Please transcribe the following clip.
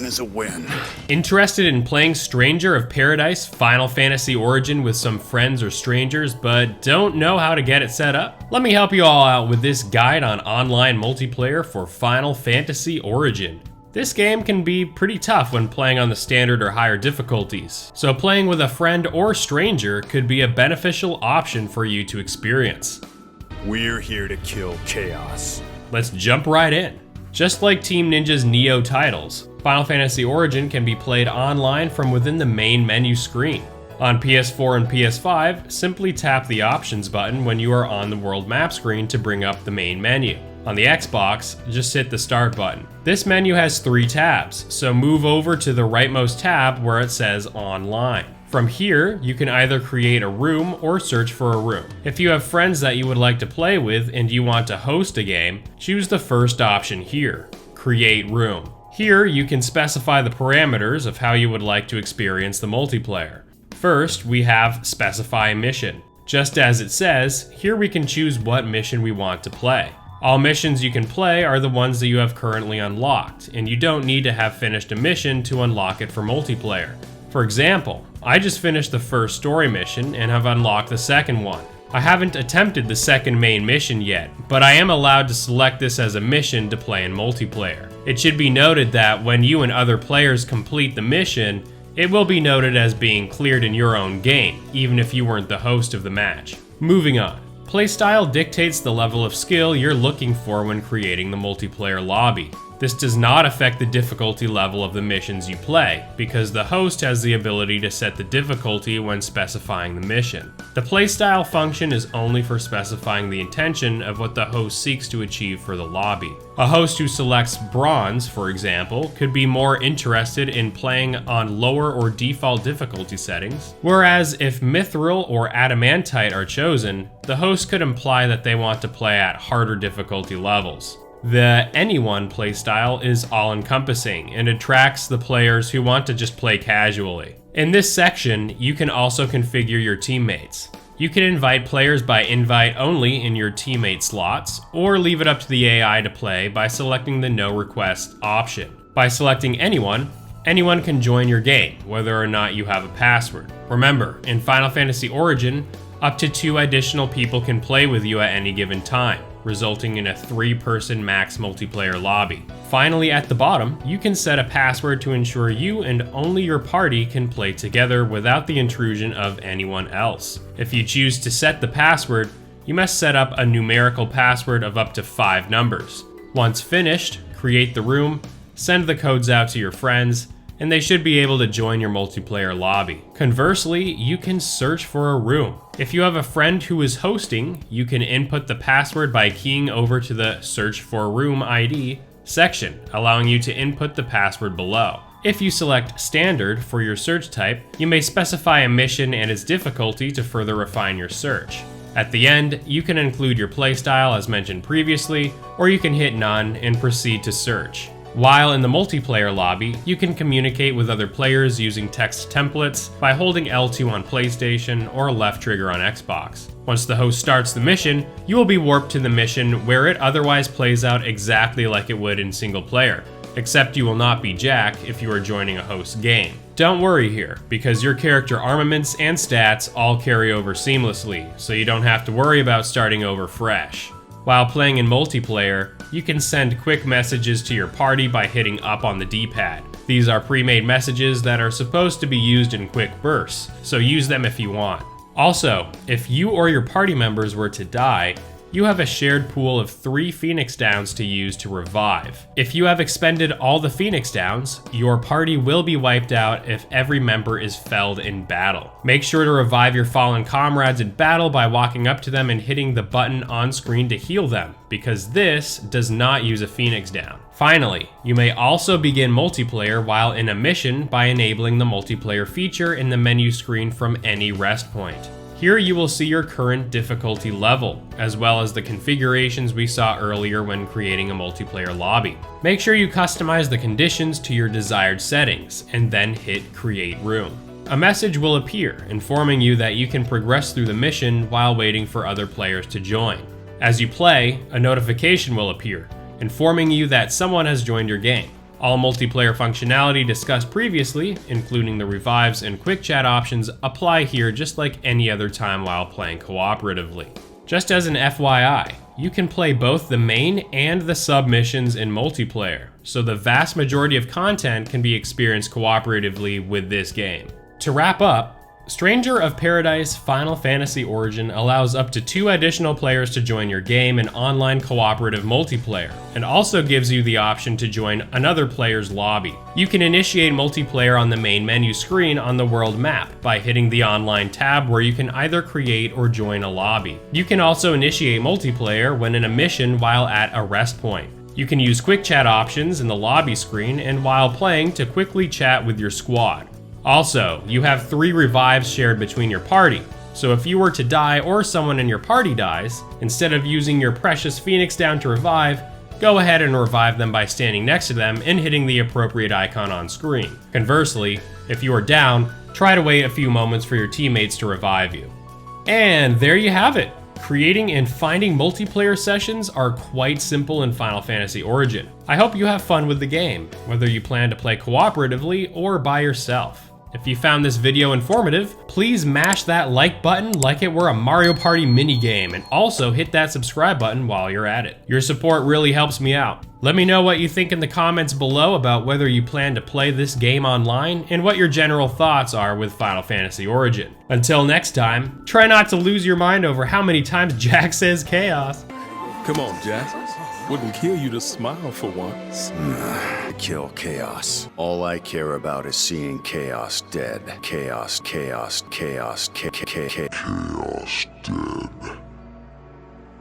win is a win. Interested in playing Stranger of Paradise Final Fantasy Origin with some friends or strangers, but don't know how to get it set up? Let me help you all out with this guide on online multiplayer for Final Fantasy Origin. This game can be pretty tough when playing on the standard or higher difficulties, so playing with a friend or stranger could be a beneficial option for you to experience. We're here to kill chaos. Let's jump right in. Just like Team Ninja's Neo titles, Final Fantasy Origin can be played online from within the main menu screen. On PS4 and PS5, simply tap the Options button when you are on the world map screen to bring up the main menu. On the Xbox, just hit the Start button. This menu has 3 tabs, so move over to the rightmost tab where it says Online. From here, you can either create a room or search for a room. If you have friends that you would like to play with and you want to host a game, choose the first option here, Create Room. Here, you can specify the parameters of how you would like to experience the multiplayer. First, we have Specify Mission. Just as it says, here we can choose what mission we want to play. All missions you can play are the ones that you have currently unlocked, and you don't need to have finished a mission to unlock it for multiplayer. For example, I just finished the first story mission and have unlocked the second one. I haven't attempted the second main mission yet, but I am allowed to select this as a mission to play in multiplayer. It should be noted that when you and other players complete the mission, it will be noted as being cleared in your own game, even if you weren't the host of the match. Moving on. Playstyle dictates the level of skill you're looking for when creating the multiplayer lobby. This does not affect the difficulty level of the missions you play, because the host has the ability to set the difficulty when specifying the mission. The playstyle function is only for specifying the intention of what the host seeks to achieve for the lobby. A host who selects bronze, for example, could be more interested in playing on lower or default difficulty settings, whereas if mithril or adamantite are chosen, the host could imply that they want to play at harder difficulty levels. The Anyone playstyle is all-encompassing and attracts the players who want to just play casually. In this section, you can also configure your teammates. You can invite players by invite only in your teammate slots, or leave it up to the AI to play by selecting the no request option. By selecting anyone can join your game, whether or not you have a password. Remember, in Final Fantasy Origin, up to 2 additional people can play with you at any given time, resulting in a 3-person max multiplayer lobby. Finally, at the bottom, you can set a password to ensure you and only your party can play together without the intrusion of anyone else. If you choose to set the password, you must set up a numerical password of up to 5 numbers. Once finished, create the room, send the codes out to your friends, and they should be able to join your multiplayer lobby. Conversely, you can search for a room. If you have a friend who is hosting, you can input the password by keying over to the Search for Room ID section, allowing you to input the password below. If you select Standard for your search type, you may specify a mission and its difficulty to further refine your search. At the end, you can include your playstyle as mentioned previously, or you can hit None and proceed to search. While in the multiplayer lobby, you can communicate with other players using text templates by holding L2 on PlayStation or left trigger on Xbox. Once the host starts the mission, you will be warped to the mission where it otherwise plays out exactly like it would in single player, except you will not be Jack if you are joining a host game. Don't worry here, because your character armaments and stats all carry over seamlessly, so you don't have to worry about starting over fresh. While playing in multiplayer, you can send quick messages to your party by hitting up on the D-pad. These are pre-made messages that are supposed to be used in quick bursts, so use them if you want. Also, if you or your party members were to die, you have a shared pool of 3 Phoenix Downs to use to revive. If you have expended all the Phoenix Downs, your party will be wiped out if every member is felled in battle. Make sure to revive your fallen comrades in battle by walking up to them and hitting the button on screen to heal them, because this does not use a Phoenix Down. Finally, you may also begin multiplayer while in a mission by enabling the multiplayer feature in the menu screen from any rest point. Here you will see your current difficulty level, as well as the configurations we saw earlier when creating a multiplayer lobby. Make sure you customize the conditions to your desired settings, and then hit Create Room. A message will appear informing you that you can progress through the mission while waiting for other players to join. As you play, a notification will appear, informing you that someone has joined your game. All multiplayer functionality discussed previously, including the revives and quick chat options, apply here just like any other time while playing cooperatively. Just as an FYI, you can play both the main and the sub-missions in multiplayer, so the vast majority of content can be experienced cooperatively with this game. To wrap up, Stranger of Paradise Final Fantasy Origin allows up to 2 additional players to join your game in online cooperative multiplayer, and also gives you the option to join another player's lobby. You can initiate multiplayer on the main menu screen on the world map by hitting the online tab where you can either create or join a lobby. You can also initiate multiplayer when in a mission while at a rest point. You can use quick chat options in the lobby screen and while playing to quickly chat with your squad. Also, you have 3 revives shared between your party, so if you were to die or someone in your party dies, instead of using your precious Phoenix down to revive, go ahead and revive them by standing next to them and hitting the appropriate icon on screen. Conversely, if you are down, try to wait a few moments for your teammates to revive you. And there you have it! Creating and finding multiplayer sessions are quite simple in Final Fantasy Origin. I hope you have fun with the game, whether you plan to play cooperatively or by yourself. If you found this video informative, please mash that like button like it were a Mario Party minigame, and also hit that subscribe button while you're at it. Your support really helps me out. Let me know what you think in the comments below about whether you plan to play this game online and what your general thoughts are with Final Fantasy Origin. Until next time, try not to lose your mind over how many times Jack says chaos. Come on, Jack. Wouldn't kill you to smile for once. Kill chaos. All I care about is seeing chaos dead. Chaos, chaos, chaos, chaos dead.